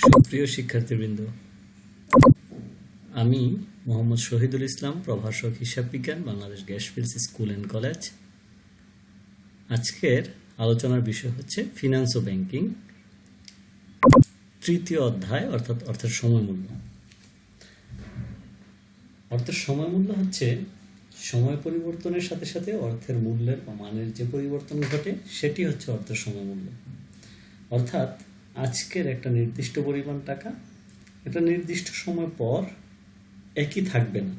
সুপ্রিয় শিক্ষার্থীবৃন্দ, আমি মোহাম্মদ শহীদুল ইসলাম, প্রভাষক হিসাব বিজ্ঞান, Bangladesh gas fields school and college. আজকের আলোচনার বিষয় হচ্ছে ফিনান্স ও ব্যাংকিং, তৃতীয় অধ্যায়, অর্থাৎ অর্থের সময় মূল্য। অর্থের সময় মূল্য হচ্ছে সময় পরিবর্তনের সাথে সাথে অর্থের মূল্যের বা মানের যে পরিবর্তন ঘটে সেটি হচ্ছে অর্থের সময় মূল্য। অর্থাৎ আজকের একটা নির্দিষ্ট পরিমাণ টাকা একটা নির্দিষ্ট সময় পর একই থাকবে না।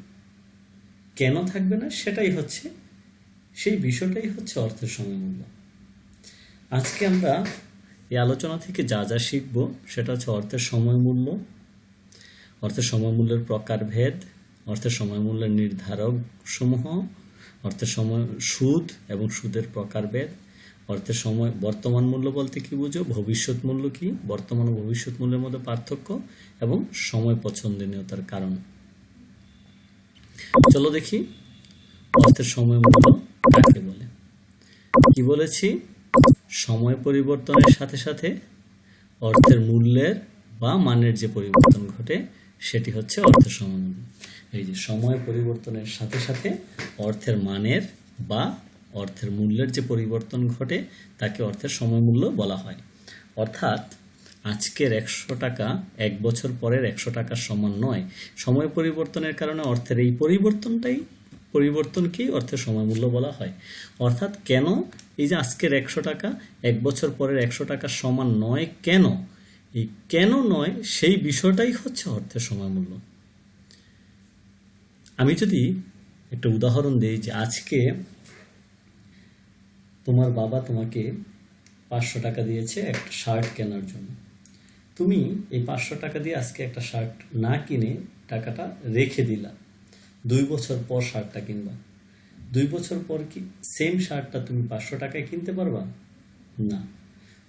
কেন থাকবে না সেটাই হচ্ছে, সেই বিষয়টাই হচ্ছে অর্থের সময় মূল্য। আজকে আমরা এই আলোচনা থেকে যা যা শিখব সেটা হচ্ছে অর্থের সময় মূল্য, অর্থের সময় মূল্যের প্রকারভেদ, অর্থের সময় মূল্যের নির্ধারক সমূহ, অর্থের সময় সুদ এবং সুদের প্রকারভেদ, অর্থের সময় বর্তমান মূল্য বলতে কি বুঝো, ভবিষ্যৎ মূল্য কি, বর্তমান ও ভবিষ্যৎ মূল্যের মধ্যে পার্থক্য এবং সময় পছন্দনীয়তার কারণ। চলো দেখি অর্থের সময় মূল্য কাকে বলে। কি বলেছি? সময় পরিবর্তনের সাথে সাথে অর্থের মূল্যের বা মানের যে পরিবর্তন ঘটে সেটি হচ্ছে অর্থের সময় মূল্য। এই যে সময় পরিবর্তনের সাথে সাথে অর্থের মানের বা অর্থের মূল্যের যে পরিবর্তন ঘটে তাকে অর্থের সময় মূল্য বলা হয়। অর্থাৎ আজকের 100 টাকা 1 বছর পরের 100 টাকার সমান নয়। সময় পরিবর্তনের কারণে অর্থের এই পরিবর্তনকেই অর্থের সময় মূল্য বলা হয়। অর্থাৎ কেন এই যে আজকের 100 টাকা 1 বছর পরের 100 টাকার সমান নয়, কেন এই কেন নয় সেই বিষয়টাই হচ্ছে অর্থের সময় মূল্য। আমি যদি একটা উদাহরণ দিই যে আজকে তোমার বাবা তোমাকে 500 টাকা দিয়েছে একটা শার্ট কেনার জন্য। তুমি এই 500 টাকা দিয়ে আজকে একটা শার্ট না কিনে টাকাটা রেখে দিলা, 2 বছর পর শার্টটা কিনবা। 2 বছর পর কি সেম শার্টটা তুমি 500 টাকায় কিনতে পারবা? না,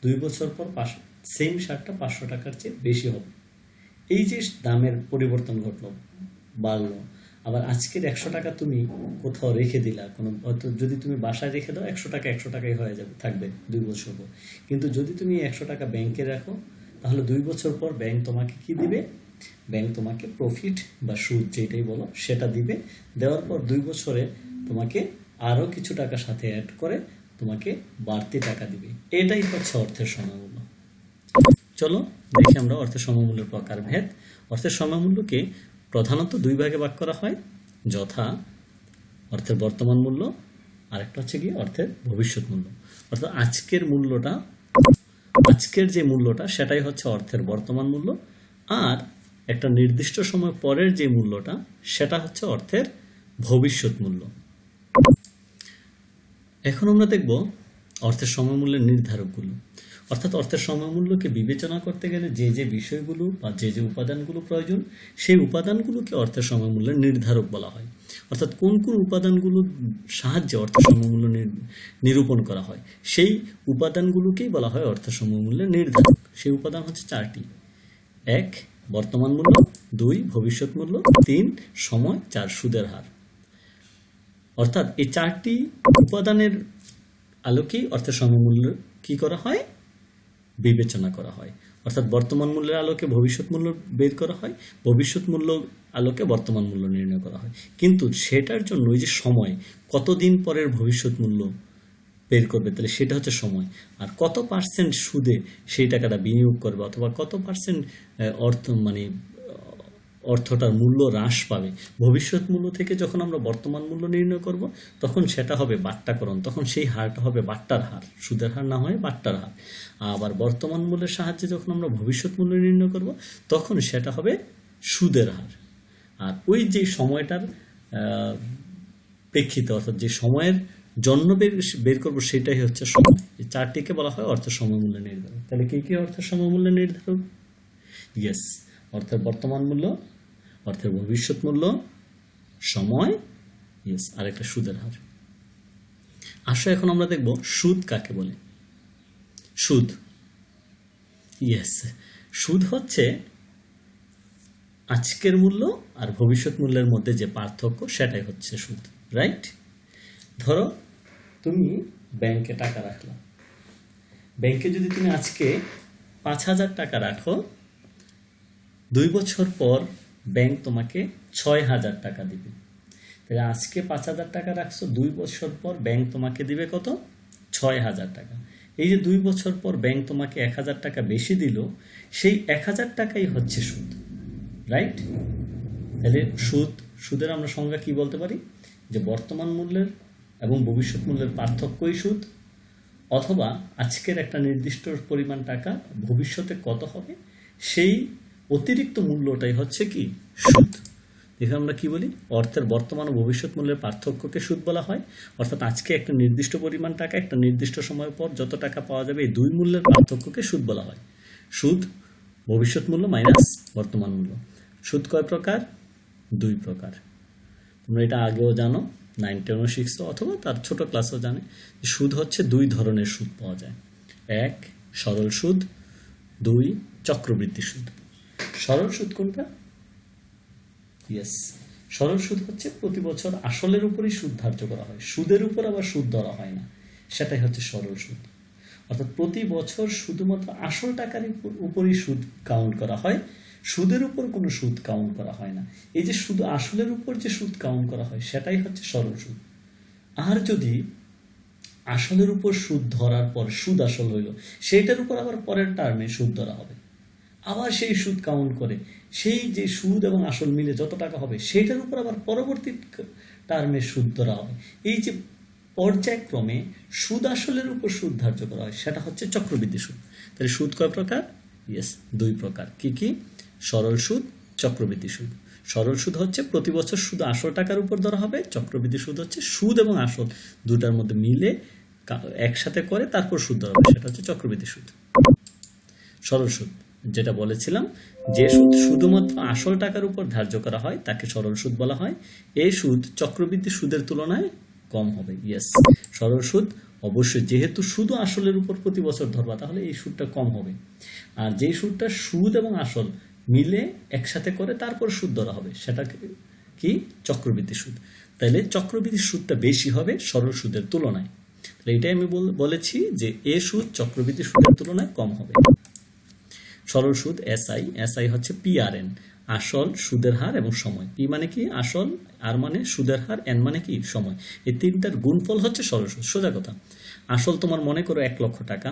2 বছর পর সেম শার্টটা 500 টাকার চেয়ে বেশি হবে। এই যে দামের পরিবর্তন ঘটলো, বাড়লো। আবার আজকের 100 টাকা তুমি কোথাও রেখে দিলা, যদি তুমি বাসায় রেখে দাও 100 টাকা 100 টাকাই হয়ে যাবে, থাকবে 2 বছর পর। কিন্তু যদি তুমি 100 টাকা ব্যাংকে রাখো তাহলে 2 বছর পর ব্যাংক তোমাকে কি দিবে? ব্যাংক তোমাকে প্রফিট বা সুদ যেটাই বলো সেটা দিবে। দেওয়ার পর 2 বছরে তোমাকে আরো কিছু টাকা সাথে অ্যাড করে তোমাকে বাড়তি টাকা দিবে। এটাই হচ্ছে অর্থের সময়মূল্য। চলো দেখি আমরা অর্থের সময়মূল্যের প্রকারভেদ। অর্থের সময়মূল্যকে প্রধানত 2 ভাগে ভাগ করা হয়, যথা অর্থের বর্তমান মূল্য আর একটা হচ্ছে কি অর্থের ভবিষ্যৎ মূল্য। অর্থাৎ আজকের যে মূল্যটা সেটাই হচ্ছে অর্থের বর্তমান মূল্য, আর একটা নির্দিষ্ট সময় পরের যে মূল্যটা সেটা হচ্ছে অর্থের ভবিষ্যৎ মূল্য। এখন আমরা দেখব অর্থের সময় মূল্যের নির্ধারকগুলো। অর্থাৎ অর্থের সময় মূল্যকে বিবেচনা করতে গেলে যে যে বিষয়গুলো বা যে যে উপাদানগুলো প্রয়োজন সেই উপাদানগুলোকে অর্থের সময় মূল্যের নির্ধারক বলা হয়। অর্থাৎ কোন কোন উপাদানগুলোর সাহায্যে অর্থের সময় মূল্য নিরূপণ করা হয় সেই উপাদানগুলোকেই বলা হয় অর্থের সময় মূল্যের নির্ধারক। সেই উপাদান হচ্ছে 4টি। 1 বর্তমান মূল্য, 2 ভবিষ্যৎ মূল্য, 3 সময়, 4 সুদের হার। অর্থাৎ এই 4টি উপাদানের আলোকেই অর্থের সময় মূল্য কি করা হয়? বিবেচনা করা হয়। অর্থাৎ বর্তমান মূল্যের আলোকে ভবিষ্যৎ মূল্য বের করা হয়, ভবিষ্যৎ মূল্য আলোকে বর্তমান মূল্য নির্ণয় করা হয়। কিন্তু সেটার জন্য ওই যে সময়, কতদিন পরের ভবিষ্যৎ মূল্য বের করবে, তাহলে সেটা হচ্ছে সময়। আর কত পার্সেন্ট সুদে সেই টাকাটা বিনিয়োগ করবে অথবা কত পার্সেন্ট অর্থটার মূল্য হ্রাস পাবে। ভবিষ্যৎ মূল্য থেকে যখন আমরা বর্তমান মূল্য নির্ণয় করব তখন সেটা হবে বাট্টাকরণ, তখন সেই হারটা হবে বাট্টার হার, সুদের হার না হয় বাট্টার হার। আবার বর্তমান মূল্যের সাহায্যে যখন আমরা ভবিষ্যৎ মূল্য নির্ণয় করব তখন সেটা হবে সুদের হার। আর ওই যে সময়টার প্রেক্ষিতে, অর্থাৎ যে সময়ের জন্য বের করবো সেটাই হচ্ছে সময়। এই 4টিকে বলা হয় অর্থের সময় মূল্য নির্ধারক। তাহলে কি কি অর্থের সময় মূল্য নির্ধারক? ইয়েস, অর্থের বর্তমান মূল্য, অর্থের ভবিষ্যৎ মূল্য, সময়, ইয়েস, আর একটা সুদের হার। আসো এখন আমরা দেখব সুদ কাকে বলে। সুদ, ইয়েস, সুদ হচ্ছে আজকের মূল্য আর ভবিষ্যৎ মূল্যের মধ্যে যে পার্থক্য সেটাই হচ্ছে সুদ, রাইট? ধরো তুমি ব্যাংকে টাকা রাখলা, ব্যাংকে যদি তুমি আজকে 5,000 টাকা রাখো 2 বছর পর ব্যাংক তোমাকে 6,000 টাকা দিবে। তাহলে আজকে 5,000 টাকা রাখছো, 2 বছর পর ব্যাংক তোমাকে দিবে কত? 6,000 টাকা। এই যে 2 বছর পর ব্যাংক তোমাকে 1,000 টাকা বেশি দিল, সেই 1,000 টাকাই হচ্ছে সুদ, রাইট? তাহলে সুদের আমরা সংজ্ঞা কি বলতে পারি? যে বর্তমান মূল্যের এবং ভবিষ্যৎ মূল্যের পার্থক্যই সুদ, অথবা আজকের একটা নির্দিষ্ট পরিমাণ টাকা ভবিষ্যতে কত হবে সেই অতিরিক্ত মূল্যটাই হচ্ছে কি? সুদ। এখানে আমরা কি বলি? অর্থের বর্তমান ও ভবিষ্যৎ মূল্যের পার্থক্যকে সুদ বলা হয়। অর্থাৎ আজকে একটা নির্দিষ্ট পরিমাণ টাকা একটা নির্দিষ্ট সময় পর যত টাকা পাওয়া যাবে, এই দুই মূল্যের পার্থক্যকে সুদ বলা হয়। সুদ ভবিষ্যৎ মূল্য মাইনাস বর্তমান মূল্য। সুদ কয় প্রকার? 2 প্রকার। তোমরা এটা আগেও জানো, 9-10 শিখছো, অথবা তার ছোট ক্লাসও জানে। সুদ হচ্ছে 2 ধরনের সুদ পাওয়া যায়। 1 সরল সুদ, 2 চক্রবৃদ্ধি সুদ। সরল সুদ কোনটা? ইয়েস, সরল সুদ হচ্ছে প্রতি বছর আসলের উপরই সুদ ধার্য করা হয়, সুদের উপর আবার সুদ ধরা হয় না, সেটাই হচ্ছে সরল সুদ। অর্থাৎ প্রতি বছর শুধুমাত্র আসল টাকার উপরই সুদ কাউন্ট করা হয়, সুদের উপর কোনো সুদ কাউন্ট করা হয় না। এই যে শুধু আসলের উপর যে সুদ কাউন্ট করা হয় সেটাই হচ্ছে সরল সুদ। আর যদি আসলের উপর সুদ ধরার পর সুদ আসল হইল, সেইটার উপর আবার পরের টার্মে সুদ ধরা হবে, আবার সেই সুদ কাউন্ট করে সেই যে সুদ এবং আসল মিলে যত টাকা হবে সেইটার উপর আবার পরবর্তী টার্মে সুদ ধরা হবে। এই যে পর্যায়ক্রমে সুদ আসলের উপর সুদ ধার্য করা হয়, সেটা হচ্ছে চক্রবৃদ্ধি সুদ। তাহলে সুদ কয় প্রকার? ইয়েস, 2 প্রকার। কি কি? সরল সুদ, চক্রবৃদ্ধি সুদ। সরল সুদ হচ্ছে প্রতি বছর শুধু আসল টাকার উপর ধরা হবে, চক্রবৃদ্ধি সুদ হচ্ছে সুদ এবং আসল দুটার মধ্যে মিলে একসাথে করে তারপর সুদ ধরা হবে, সেটা হচ্ছে চক্রবৃদ্ধি সুদ। সরল সুদ যেটা বলেছিলাম, যে সুদ শুধুমাত্র আসল টাকার উপর ধার্য করা হয় তাকে সরল সুদ বলা হয়। এই সুদ চক্রবৃদ্ধি সুদের তুলনায় কম হবে। ইয়েস, সরল সুদ অবশ্যই, যেহেতু শুধু আসলের উপর প্রতি বছর ধরবা, তাহলে এই সুদটা কম হবে। আর যেই সুদটা সুদ এবং আসল মিলে একসাথে করে তারপর সুদ ধরা হবে, সেটা কি? চক্রবৃদ্ধি সুদ। তাইলে চক্রবৃদ্ধি সুদটা বেশি হবে সরল সুদের তুলনায়। তাহলে এটাই আমি বলেছি যে এ সুদ চক্রবৃদ্ধি সুদের তুলনায় কম হবে। সরল সুদ এসআই হচ্ছে পিআরএন, আসল, সুদের হার এবং সময়। পি মানে কি? আসল, আর মানে সুদের হার, এন মানে কি? সময়। এই তিনটার গুণফল হচ্ছে সরল সুদ। সোজা কথা, আসল তোমার মনে করো 1 লক্ষ টাকা,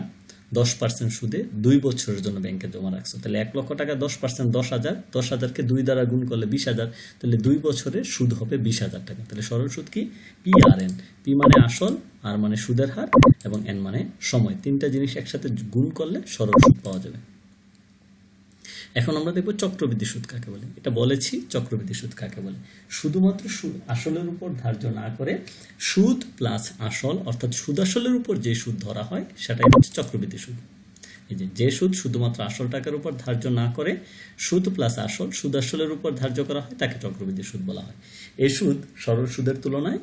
10% সুদে 2 বছরের জন্য ব্যাংকে জমা রাখছো। তাহলে 1 লক্ষ টাকা 10% 10,000, 10,000কে 2 দ্বারা গুণ করলে 20,000, তাহলে 2 বছরে সুদ হবে 20,000 টাকা। তাহলে সরল সুদ কি? পিআরএন। পি মানে আসল, আর মানে সুদের হার, এবং এন মানে সময়। তিনটা জিনিস একসাথে গুণ করলে সরল সুদ পাওয়া যাবে। এখন আমরা দেখব চক্রবৃদ্ধি সুদ কাকে বলে। এটা বলেছি চক্রবৃদ্ধি সুদ কাকে বলে। শুধুমাত্র সুদ আসলের উপর ধার্য না করে সুদ প্লাস আসল, অর্থাৎ সুদ আসলের উপর যে সুদ ধরা হয় সেটাই হচ্ছে চক্রবৃদ্ধি সুদ। এই যে সুদ শুধুমাত্র আসল টাকার উপর ধার্য না করে সুদ প্লাস আসল, সুদ আসলের উপর ধার্য করা হয়, তাকে চক্রবৃদ্ধি সুদ বলা হয়। এই সুদ সরল সুদের তুলনায়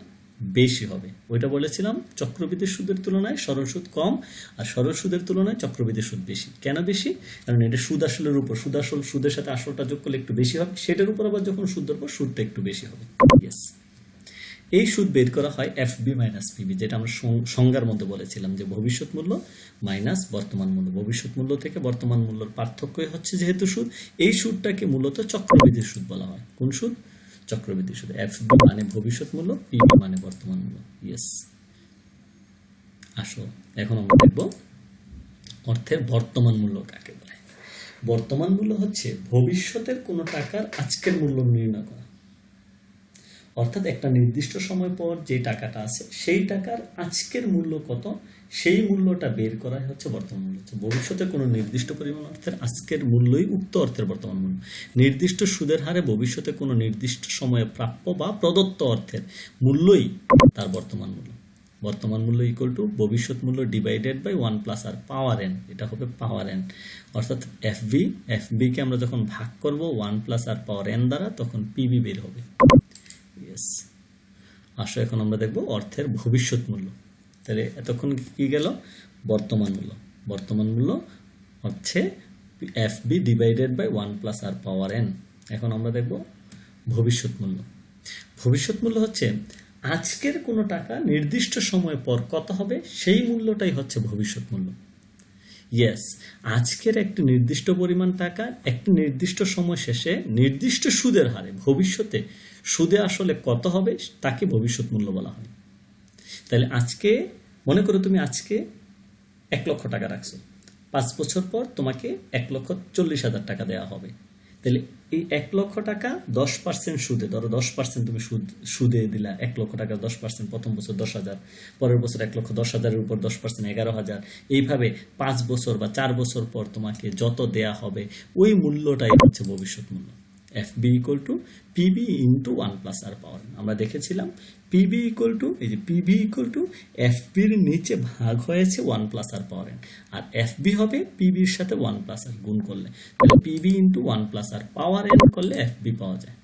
বেশি হবে। ওইটা বলেছিলাম চক্রবৃদ্ধি সুদের তুলনায় সরল সুদ কম, আর সরল সুদের তুলনায় চক্রবৃদ্ধি সুদ বেশি। কেন বেশি? কারণ এটা সুদ আসলের উপর, সুদ আসল, সুদের সাথে আসলটা যোগ করলে একটু বেশি হবে, সেটার উপর আবার যখন সুদ ধরবো সুদটা একটু বেশি হবে। ইয়েস, এই সুদ বের করা হয় এফবি মাইনাস পিবি, যেটা আমরা সংজ্ঞার মধ্যে বলেছিলাম যে ভবিষ্যৎ মূল্য মাইনাস বর্তমান মূল্য। ভবিষ্যৎ মূল্য থেকে বর্তমান মূল্যের পার্থক্যই হচ্ছে যেহেতু সুদ, এই সুদটাকে মূলত চক্রবৃদ্ধি সুদ বলা হয়। কোন সুদ? চক্রবৃদ্ধি সুদ। এফবি মানে ভবিষ্যৎ মূল্য, পিবি মানে বর্তমান মূল্য। ইয়েস, আসো এখন আমরা দেখব অর্থের বর্তমান মূল্য কাকে বলে। বর্তমান মূল্য হচ্ছে ভবিষ্যতের কোনো টাকার আজকের মূল্য নির্ণয় করা। অর্থাৎ একটা নির্দিষ্ট সময় পর যে টাকাটা আছে সেই টাকার আজকের মূল্য কত, সেই মূল্যটা বের করা হচ্ছে বর্তমান মূল্য। ভবিষ্যতে কোনো নির্দিষ্ট পরিমাণ অর্থের আজকের মূল্যই উক্ত অর্থের বর্তমান মূল্য। নির্দিষ্ট সুদের হারে ভবিষ্যতে কোনো নির্দিষ্ট সময়ে প্রাপ্য বা প্রদত্ত অর্থের মূল্যই তার বর্তমান মূল্য। বর্তমান মূল্য ইকুয়াল টু ভবিষ্যৎ মূল্য divided by 1 plus r power n, এটা হবে পাওয়ার এন। অর্থাৎ এফবি কে আমরা যখন ভাগ করব 1 প্লাস আর পাওয়ার এন দ্বারা, তখন পিবি বের হবে। ইয়েস, আসো এখন আমরা দেখব অর্থের ভবিষ্যৎ মূল্য। তাহলে এতক্ষণ কি গেল? বর্তমান মূল্য। বর্তমান মূল্য হচ্ছে FB divided by 1 plus r power n. এখন আমরা দেখব ভবিষ্যৎ মূল্য। ভবিষ্যৎ মূল্য হচ্ছে আজকের কোনো টাকা নির্দিষ্ট সময় পর কত হবে সেই মূল্যটাই হচ্ছে ভবিষ্যৎ মূল্য। ইয়েস, আজকের একটি নির্দিষ্ট পরিমাণ টাকা একটি নির্দিষ্ট সময় শেষে নির্দিষ্ট সুদের হারে ভবিষ্যতে সুদে আসলে কত হবে তাকে ভবিষ্যৎ মূল্য বলা হয়। তাহলে আজকে মনে করো তুমি আজকে 1,00,000 টাকা রাখছো, 5 বছর পর তোমাকে 1,40,000 টাকা দেওয়া হবে। তাহলে এই 1,00,000 টাকা 10% সুদে, ধরো 10% তুমি সুদে দিলা, 1,00,000 টাকা 10%, প্রথম বছর 10,000, পরের বছর 1,10,000-এর উপর 10% 11,000, এইভাবে 5 বছর বা 4 বছর পর তোমাকে যত দেয়া হবে ওই মূল্যটাই হচ্ছে ভবিষ্যৎ মূল্য। FB equal to PB into 1+r power. আমরা দেখেছিলাম পিবি ইকুয়াল টু, এই যে পিবি ইকুয়াল টু এফবির নিচে ভাগ হয়েছে 1+r পাওয়ার, আর এফবি হবে পিবির সাথে 1+r গুণ করলে, তাহলে পিবি ইন্টু 1+r পাওয়ার করলে এফবি পাওয়া যায়।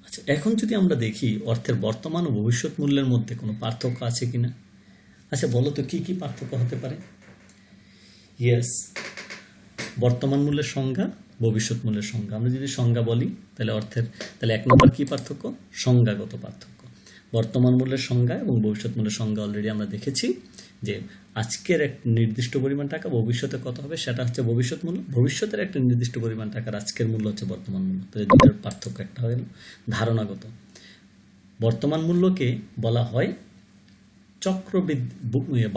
আচ্ছা, এখন যদি আমরা দেখি অর্থের বর্তমান ও ভবিষ্যৎ মূল্যের মধ্যে কোনো পার্থক্য আছে কিনা। আচ্ছা বলো তো কি কি পার্থক্য হতে পারে। ইয়েস, বর্তমান মূল্যের সংজ্ঞা, ভবিষ্যৎ মূল্যের সংজ্ঞা। আমরা যদি সংজ্ঞা বলি তাহলে তাহলে 1 নম্বর কি পার্থক্য, সংজ্ঞাগত পার্থক্য। বর্তমান মূল্যের সংজ্ঞা এবং ভবিষ্যৎ মূল্যের সংজ্ঞা অলরেডি আমরা দেখেছি যে আজকের এক নির্দিষ্ট পরিমাণ টাকা ভবিষ্যতে কত হবে সেটা হচ্ছে ভবিষ্যৎ মূল্য, ভবিষ্যতের একটা নির্দিষ্ট পরিমাণ টাকার আজকের মূল্য হচ্ছে বর্তমান মূল্য। তো এই দুটার পার্থক্য একটা হলো ধারণাগত। বর্তমান মূল্যকে বলা হয়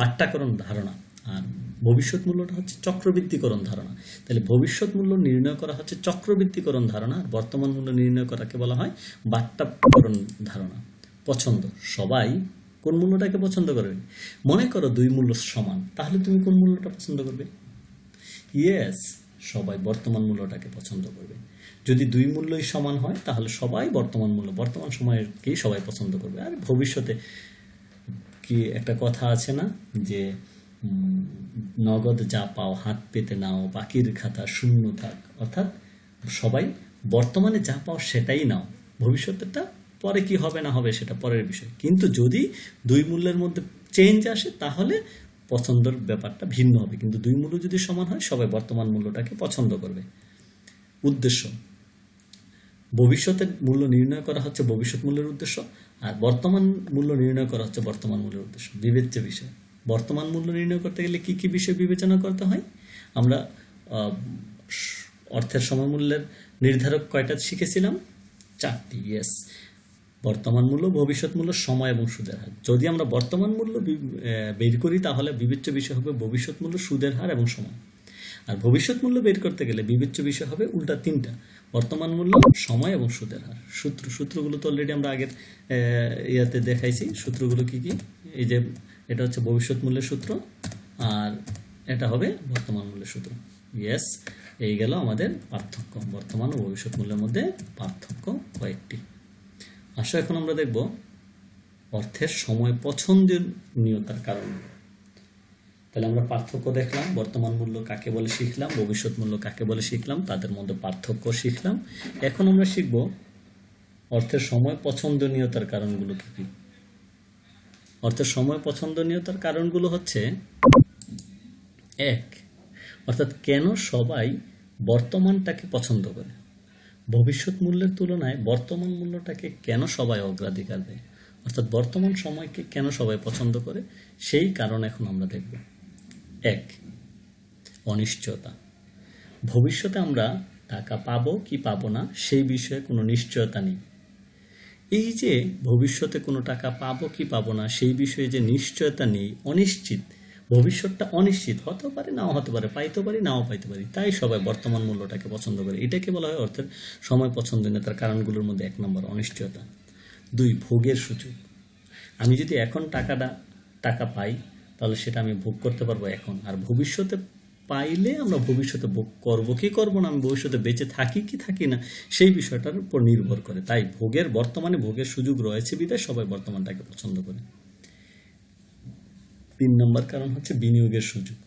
বাট্টাকরণ ধারণা, আর ভবিষ্যৎ মূল্যটা হচ্ছে চক্রবৃদ্ধিকরণ ধারণা। তাহলে ভবিষ্যৎ মূল্য নির্ণয় করা হচ্ছে চক্রবৃদ্ধিকরণ ধারণা, আর বর্তমান মূল্য নির্ণয় করাকে বলা হয় বাট্টাকরণ ধারণা। পছন্দ, সবাই কোন মূল্যটাকে পছন্দ করবে। মনে করো দুই মূল্য সমান, তাহলে তুমি কোন মূল্যটা পছন্দ করবে। ইয়েস, সবাই বর্তমান মূল্যটাকে পছন্দ করবে। যদি দুই মূল্যই সমান হয় তাহলে সবাই বর্তমান মূল্য, বর্তমান সময়েরকেই সবাই পছন্দ করবে। আর ভবিষ্যতে কি একটা কথা আছে না যে নগদ যা পাও হাত পেতে নাও, বাকির খাতা শূন্য থাক। অর্থাৎ সবাই বর্তমানে যা পাও সেটাই নাও, ভবিষ্যতেরটা পরে কি হবে না হবে সেটা পরের বিষয়। কিন্তু যদি দুই মূল্যের মধ্যে চেঞ্জ আসে তাহলে পছন্দের ব্যাপারটা ভিন্ন হবে, কিন্তু দুই মূল্য যদি সমান হয় সবাই বর্তমান মূল্যটাকে পছন্দ করবে। উদ্দেশ্য, ভবিষ্যতের মূল্য নির্ণয় করা হচ্ছে ভবিষ্যৎ মূল্যের উদ্দেশ্য, আর বর্তমান মূল্য নির্ণয় করা হচ্ছে বর্তমান মূল্যের উদ্দেশ্য। বিবেচ্য বিষয়, বর্তমান মূল্য নির্ণয় করতে গেলে কি কি বিষয় বিবেচনা করতে হয়। আমরা অর্থের সমমূল্যের নির্ধারক কয়টা শিখেছিলাম, 4টি। ইয়েস, বর্তমান মূল্য, ভবিষ্যৎ মূল্য, সময় এবং সুদের হার। যদি আমরা বর্তমান মূল্য বের করি তাহলে বিবেচ্য বিষয় হবে ভবিষ্যৎ মূল্য, সুদের হার এবং সময়। আর ভবিষ্যৎ মূল্য বের করতে গেলে বিবেচ্য বিষয় হবে উল্টা 3টা, বর্তমান মূল্য, সময় এবং সুদের হার। সূত্রগুলো তো অলরেডি আমরা আগের ইয়াতে দেখাইছি। সূত্রগুলো কি কি, এই যে এটা হচ্ছে ভবিষ্যৎ মূল্যের সূত্র আর এটা হবে বর্তমান মূল্যের সূত্র। ইয়েস, এই গেল আমাদের পার্থক্য, বর্তমান ও ভবিষ্যৎ মূল্যের মধ্যে পার্থক্য কয়েকটি। আসো এখন আমরা দেখব অর্থের সময় পছন্দনীয়তার কারণ। তাহলে আমরা পার্থক্য দেখলাম, বর্তমান মূল্য কাকে বলে শিখলাম, ভবিষ্যৎ মূল্য কাকে বলে শিখলাম, তাদের মধ্যে পার্থক্য শিখলাম। এখন আমরা শিখব অর্থের সময় পছন্দনীয়তার কারণগুলো কি কি। অর্থের সময় পছন্দনীয়তার কারণগুলো হচ্ছে 1, অর্থাৎ কেন সবাই বর্তমানটাকে পছন্দ করে। ভবিষ্যৎ মূল্যের তুলনায় বর্তমান মূল্যটাকে কেন সবাই অগ্রাধিকার দেয়, অর্থাৎ বর্তমান সময়কে কেন সবাই পছন্দ করে, সেই কারণ এখন আমরা দেখব। 1, অনিশ্চয়তা। ভবিষ্যতে আমরা টাকা পাবো কি পাবো না সেই বিষয়ে কোনো নিশ্চয়তা নেই। এই যে ভবিষ্যতে কোনো টাকা পাবো কি পাবো না সেই বিষয়ে যে নিশ্চয়তা নেই, অনিশ্চিত, ভবিষ্যৎটা অনিশ্চিত, হতে পারে নাও হতে পারে, পাইতে পারি নাও পাইতে পারি, তাই সবাই বর্তমান মূল্যটাকে পছন্দ করে। এটাকে বলা হয় অর্থের সময় পছন্দনীয়তার কারণগুলোর মধ্যে 1 নম্বর অনিশ্চয়তা। 2, ভোগের সুযোগ। আমি যদি এখন টাকা পাই তাহলে সেটা আমি ভোগ করতে পারবো এখন, আর ভবিষ্যতে পাইলে আমরা ভবিষ্যতে ভোগ করবো কি করবো না, আমি ভবিষ্যতে বেঁচে থাকি কি থাকি না সেই বিষয়টার উপর নির্ভর করে। তাই বর্তমানে ভোগের সুযোগ রয়েছে বিধায় সবাই বর্তমানটাকে পছন্দ করে। 3 নম্বর কারণ হচ্ছে বিনিয়োগের সুযোগ,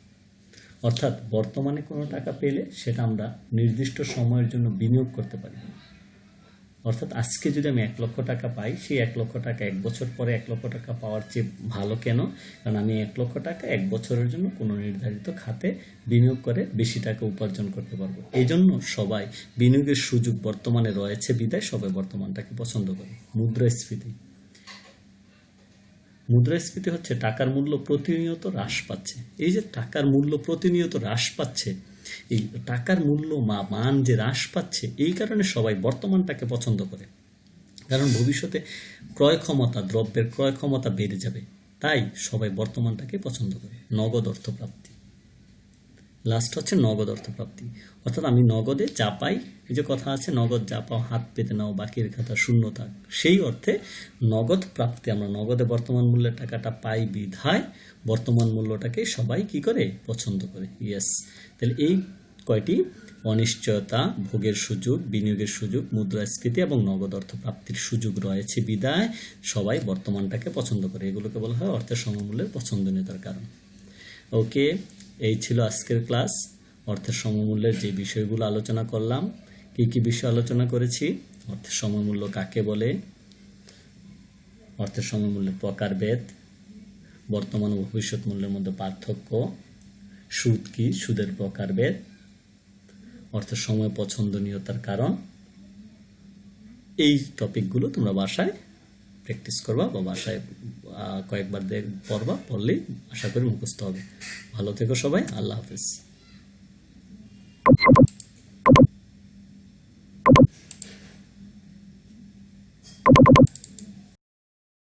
অর্থাৎ বর্তমানে কোনো টাকা পেলে সেটা আমরা নির্দিষ্ট সময়ের জন্য বিনিয়োগ করতে পারি। অর্থাৎ আজকে যদি আমি 1 লক্ষ টাকা পাই, সেই 1 লক্ষ টাকা 1 বছর পরে 1 লক্ষ টাকা পাওয়ার চেয়ে ভালো। কেন? কারণ আমি 1 লক্ষ টাকা 1 বছরের জন্য কোনো নির্ধারিত খাতে বিনিয়োগ করে বেশি টাকা উপার্জন করতে পারবো। এই জন্য সবাই বিনিয়োগের সুযোগ বর্তমানে রয়েছে বিধায় সবাই বর্তমানটাকে পছন্দ করে। মুদ্রাস্ফীতি। মুদ্রাস্ফীতি হচ্ছে টাকার মূল্য প্রতিনিয়ত হ্রাস পাচ্ছে। এই যে টাকার মূল্য প্রতিনিয়ত হ্রাস পাচ্ছে, এই টাকার মূল্য মান যে হ্রাস পাচ্ছে, এই কারণে সবাই বর্তমানটাকে পছন্দ করে। কারণ ভবিষ্যতে ক্রয় ক্ষমতা, দ্রব্যের ক্রয় ক্ষমতা বেড়ে যাবে, তাই সবাই বর্তমানটাকে পছন্দ করে। নগদ অর্থপ্রাপ্তি, লাস্ট হচ্ছে নগদ অর্থপ্রাপ্তি, অর্থাৎ আমি নগদে যা পাই, এই যে কথা আছে নগদ যা পাও হাত পেতে নাও বাকির খাতা শূন্য থাক, সেই অর্থে নগদ প্রাপ্তি, আমরা নগদে বর্তমান মূল্যের টাকাটা পাই বিধায় বর্তমান মূল্যটাকে সবাই কি করে পছন্দ করে। ইয়েস, তাহলে এই কয়টি অনিশ্চয়তা, ভোগের সুযোগ, বিনিয়োগের সুযোগ, মুদ্রাস্ফীতি এবং নগদ অর্থ প্রাপ্তির সুযোগ রয়েছে বিধায় সবাই বর্তমানটাকে পছন্দ করে। এগুলোকে বলা হয় অর্থের সমমূল্যের পছন্দনীয়তার কারণ। ওকে, এই ছিল আজকের ক্লাস। অর্থের সমমূল্যের যে বিষয়গুলো আলোচনা করলাম, কি কি বিষয় আলোচনা করেছি? অর্থের সমমূল্য কাকে বলে, অর্থের সমমূল্যের প্রকারভেদ, বর্তমান ও ভবিষ্যৎ মূল্যের মধ্যে পার্থক্য, সুদ কি, সুদের প্রকারভেদ, অর্থের সময় পছন্দনীয়তার কারণ। এই টপিকগুলো তোমরা বাসায় প্র্যাকটিস করবা বা বাসায় কয়েকবার পড়বা, পড়লেই আশা করি মুখস্থ হবে। ভালো থেকো সবাই, আল্লাহ হাফেজ।